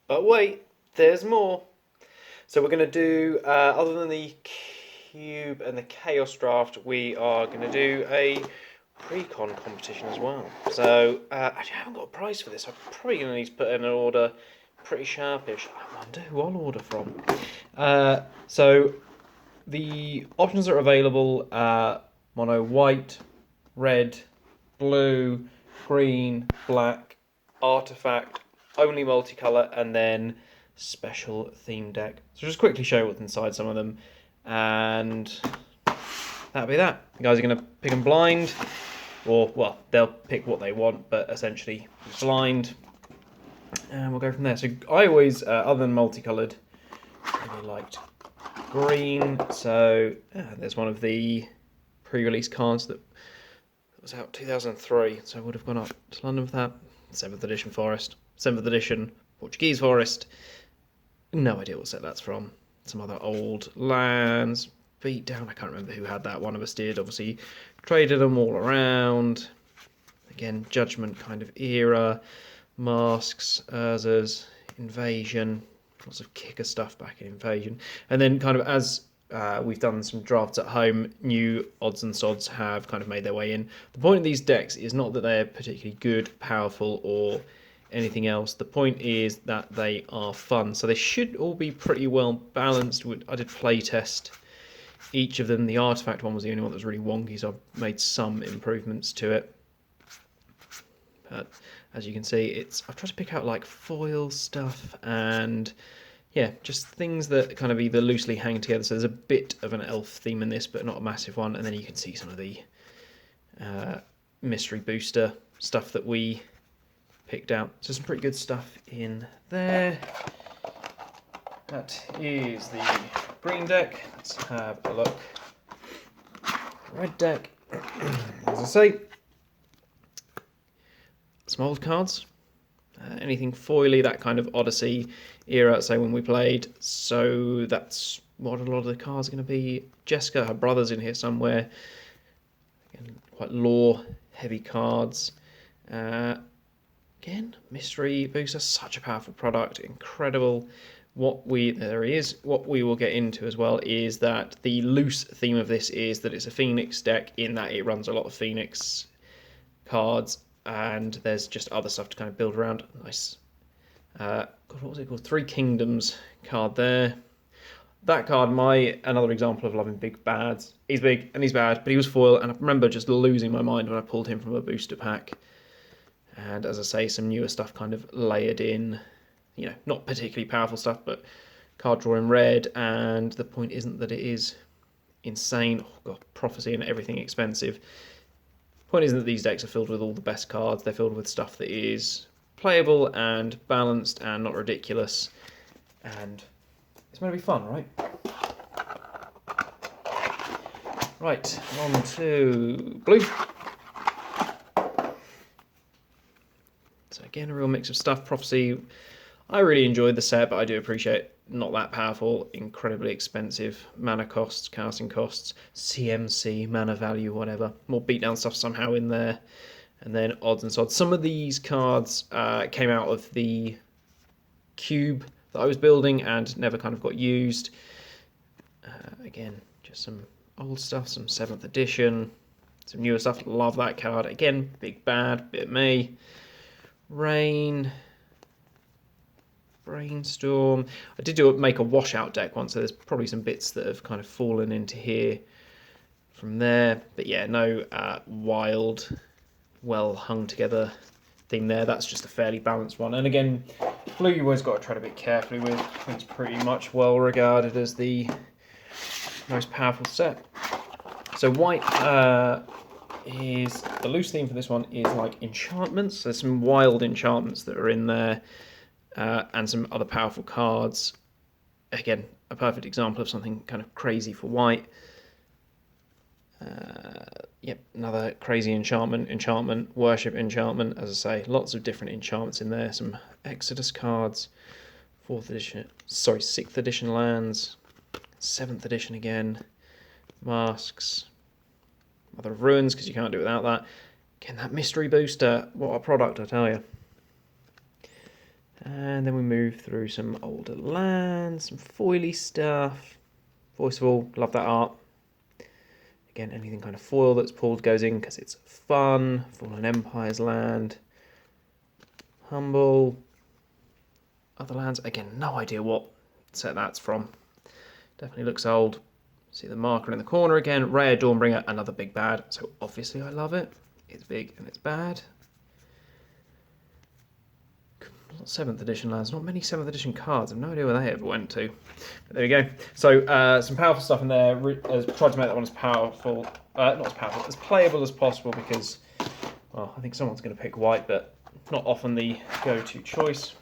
But wait, there's more. So we're going to do, other than the Cube and the Chaos Draft, we are going to do a PreCon competition as well. So, actually, I haven't got a price for this. I'm probably going to need to put in an order pretty sharpish. I wonder who I'll order from. So, the options are available, mono white, red, blue, green, black, artifact, only multicolour, and then special theme deck. So just quickly show you what's inside some of them, and that'll be that. The guys are going to pick them blind, or, well, they'll pick what they want, but essentially blind, and we'll go from there. So I always, other than multicoloured, really liked green. So there's one of the pre-release cards that was out 2003, so I would have gone up to London for that. 7th edition Forest, 7th edition Portuguese Forest. No idea what set that's from. Some other old lands. Beat down, I can't remember who had that. One of us did. Obviously, traded them all around. Again, Judgment kind of era. Masks, Urzas, Invasion. Lots of kicker stuff back in Invasion. And then kind of as we've done some drafts at home, new odds and sods have kind of made their way in. The point of these decks is not that they're particularly good, powerful, or anything else. The point is that they are fun. So they should all be pretty well balanced. I did play test each of them. The artifact one was the only one that was really wonky, so I've made some improvements to it. But as you can see, I've tried to pick out like foil stuff and yeah, just things that kind of either loosely hang together. So there's a bit of an elf theme in this, but not a massive one. And then you can see some of the mystery booster stuff that we picked out. So some pretty good stuff in there. That is the green deck. Let's have a look. Red deck. As I say, some old cards. Anything foily, that kind of Odyssey era, say when we played. So that's what a lot of the cards are going to be. Jessica, her brother's in here somewhere. Again, quite lore-heavy cards. Again, Mystery Booster, such a powerful product, incredible. What we will get into as well is that the loose theme of this is that it's a Phoenix deck in that it runs a lot of Phoenix cards, and there's just other stuff to kind of build around. Nice. God, what was it called? Three Kingdoms card there. That card, another example of loving big bads. He's big and he's bad, but he was foil, and I remember just losing my mind when I pulled him from a booster pack. And as I say, some newer stuff kind of layered in. You know, not particularly powerful stuff, but card draw in red, and the point isn't that it is insane. Oh god, Prophecy and everything expensive. Point isn't that these decks are filled with all the best cards. They're filled with stuff that is playable and balanced and not ridiculous. And it's going to be fun, right? Right, on to blue. So again, a real mix of stuff. Prophecy, I really enjoyed the set, but I do appreciate not that powerful, incredibly expensive mana costs, casting costs, CMC, mana value, whatever. More beatdown stuff somehow in there. And then odds and sods. Some of these cards came out of the cube that I was building and never kind of got used. Again, just some old stuff, some 7th edition, some newer stuff. Love that card. Again, big bad, bit of me. Rain. Brainstorm. I did make a washout deck once, so there's probably some bits that have kind of fallen into here from there. But yeah, no wild, well hung together thing there. That's just a fairly balanced one. And again, blue you always got to tread a bit carefully with. I think it's pretty much well regarded as the most powerful set. So white is the loose theme for this one is like enchantments. There's some wild enchantments that are in there. And some other powerful cards. Again, a perfect example of something kind of crazy for white. Yep, another crazy enchantment, worship enchantment. As I say, lots of different enchantments in there. Some Exodus cards, 6th edition lands, 7th edition again, masks, Mother of Ruins, because you can't do it without that. Again, that mystery booster, what a product, I tell you. And then we move through some older lands, some foily stuff. Voice of All, love that art. Again, anything kind of foil that's pulled goes in because it's fun. Fallen Empire's land. Humble. Other lands, again, no idea what set that's from. Definitely looks old. See the marker in the corner again. Rare Dawnbringer, another big bad. So obviously I love it. It's big and it's bad. 7th edition lands, not many 7th edition cards. I have no idea where they ever went to. But there we go. So some powerful stuff in there. I've tried to make that one as powerful, not as powerful, as playable as possible because, well, I think someone's going to pick white, but not often the go-to choice.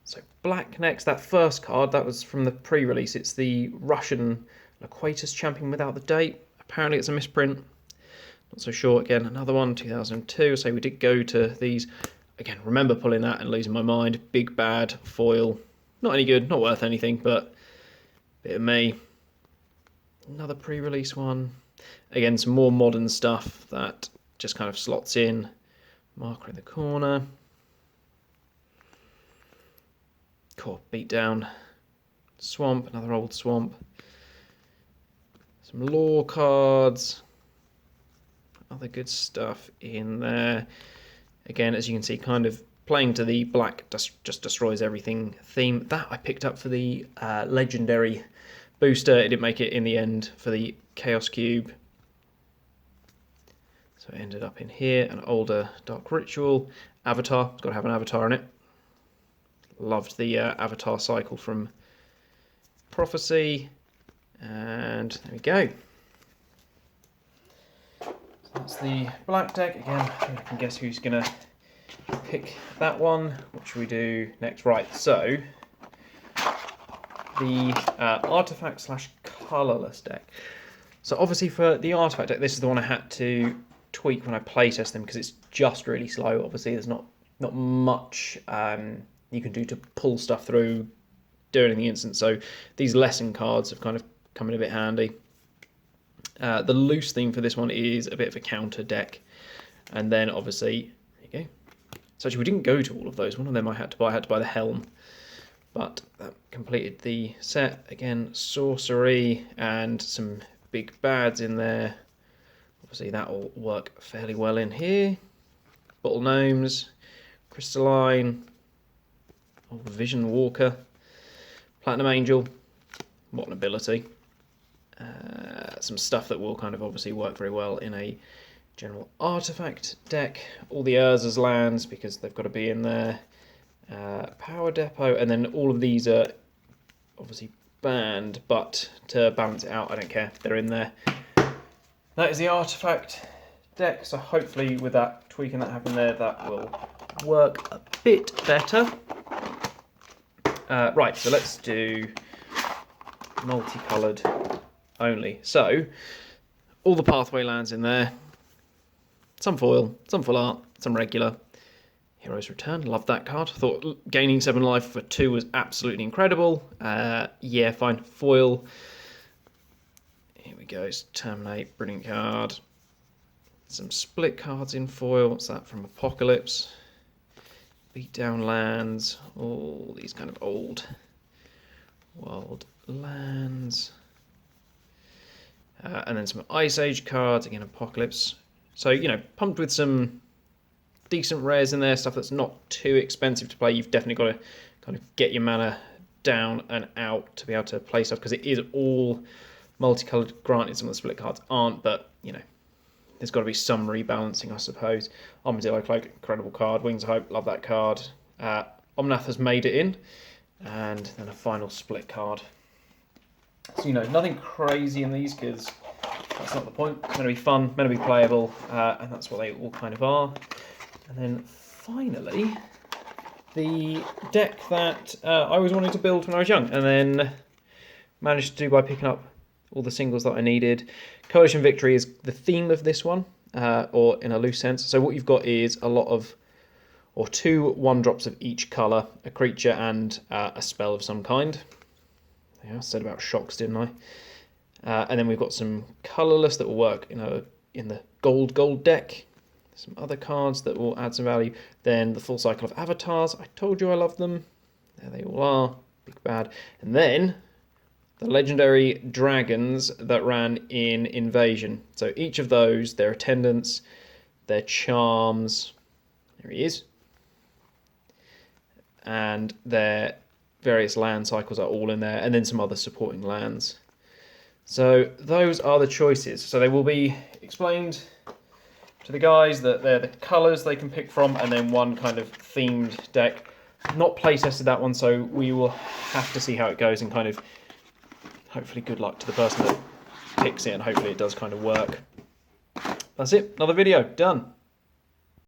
So black next. That first card, that was from the pre-release. It's the Russian Loquatus Champion without the date. Apparently it's a misprint. Not so sure. Again, another one, 2002. So we did go to these. Again, remember pulling that and losing my mind. Big bad foil. Not any good, not worth anything, but a bit of me. Another pre-release one. Again, some more modern stuff that just kind of slots in. Marker in the corner. Cool, beat down. Swamp, another old swamp. Some lore cards. Other good stuff in there. Again, as you can see, kind of playing to the black just destroys everything theme. That I picked up for the legendary booster. It didn't make it in the end for the Chaos Cube. So it ended up in here. An older Dark Ritual. Avatar. It's got to have an avatar in it. Loved the avatar cycle from Prophecy. And there we go. That's the black deck. Again, I can guess who's going to pick that one. What should we do next? Right, so the artifact slash colorless deck. So obviously for the artifact deck, this is the one I had to tweak when I playtest them because it's just really slow. Obviously there's not much you can do to pull stuff through, do it in the instant. So these lesson cards have kind of come in a bit handy. The loose theme for this one is a bit of a counter deck. And then obviously, there you go. So actually we didn't go to all of those. One of them I had to buy the Helm. But that completed the set. Again, sorcery and some big bads in there. Obviously that will work fairly well in here. Bottle Gnomes, Crystalline, Vision Walker, Platinum Angel, what an ability. Some stuff that will kind of obviously work very well in a general artifact deck. All the Urza's lands because they've got to be in there. Power Depot, and then all of these are obviously banned, but to balance it out, I don't care. They're in there. That is the artifact deck, so hopefully with that tweaking that happened there, that will work a bit better. Right, so let's do multicoloured only. So all the pathway lands in there, some foil, some full art, some regular. Hero's Return, love that card. Thought gaining 7 life for 2 was absolutely incredible. Yeah, fine. Foil. Here we go. Terminate, brilliant card. Some split cards in foil. What's that from Apocalypse? Beatdown lands. All these kind of old world lands. And then some Ice Age cards, again Apocalypse. So, you know, pumped with some decent rares in there, stuff that's not too expensive to play. You've definitely got to kind of get your mana down and out to be able to play stuff, because it is all multicoloured. Granted, some of the split cards aren't, but, you know, there's got to be some rebalancing, I suppose. Armadillo Cloak, incredible card. Wings of Hope, love that card. Omnath has made it in. And then a final split card. So, you know, nothing crazy in these because that's not the point. It's meant to be fun, meant to be playable, and that's what they all kind of are. And then finally, the deck that I always wanted to build when I was young, and then managed to do by picking up all the singles that I needed. Coalition Victory is the theme of this one, or in a loose sense. So what you've got is a lot of, or 2 1-drops of each colour, a creature and a spell of some kind. Yeah, I said about shocks, didn't I? And then we've got some colourless that will work in the gold deck. some other cards that will add some value. Then the full cycle of avatars. I told you I love them. There they all are. Big bad. And then the legendary dragons that ran in Invasion. So each of those, their attendants, their charms, there he is, and their various land cycles are all in there, and then some other supporting lands. So those are the choices. So they will be explained to the guys that they're the colours they can pick from, and then one kind of themed deck. Not play tested that one, so we will have to see how it goes, and kind of hopefully good luck to the person that picks it, and hopefully it does kind of work. That's it, another video, done.